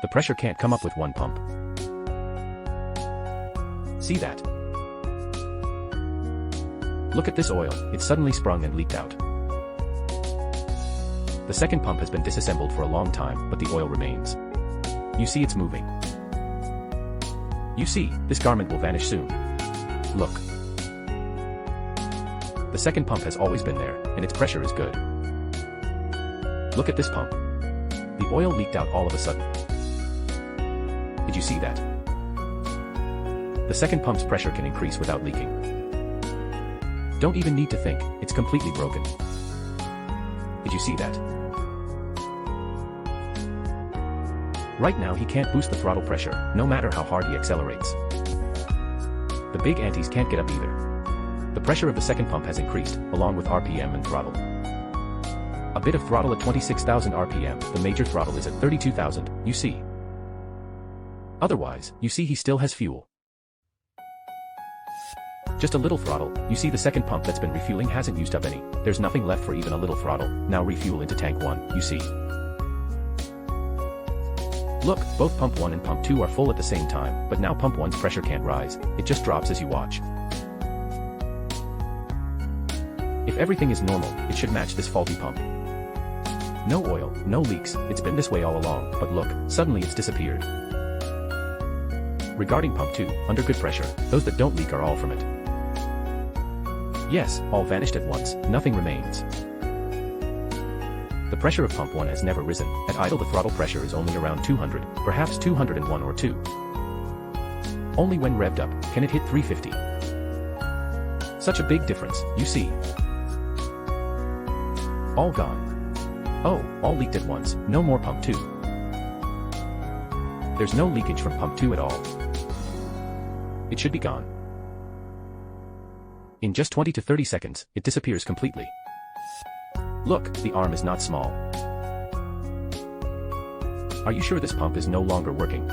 The pressure can't come up with one pump. See that? Look at this oil, it suddenly sprung and leaked out. The second pump has been disassembled for a long time, but the oil remains. You see it's moving. You see, this garment will vanish soon. Look. The second pump has always been there, and its pressure is good. Look at this pump. The oil leaked out all of a sudden. Did you see that? The second pump's pressure can increase without leaking. Don't even need to think, it's completely broken. Did you see that? Right now he can't boost the throttle pressure, no matter how hard he accelerates. The big antis can't get up either. The pressure of the second pump has increased, along with RPM and throttle. A bit of throttle at 26,000 RPM, the major throttle is at 32,000, you see. Otherwise, you see he still has fuel. Just a little throttle, you see the second pump that's been refueling hasn't used up any, there's nothing left for even a little throttle, now refuel into tank 1, you see. Look, both pump 1 and pump 2 are full at the same time, but now pump 1's pressure can't rise, it just drops as you watch. If everything is normal, it should match this faulty pump. No oil, no leaks, it's been this way all along, but look, suddenly it's disappeared. Regarding pump 2, under good pressure, those that don't leak are all from it. Yes, all vanished at once, nothing remains. The pressure of pump 1 has never risen, at idle the throttle pressure is only around 200, perhaps 201 or 2. Only when revved up, can it hit 350. Such a big difference, you see. All gone. Oh, all leaked at once, no more pump 2. There's no leakage from pump 2 at all. It should be gone. In just 20 to 30 seconds, it disappears completely. Look, the arm is not small. Are you sure this pump is no longer working?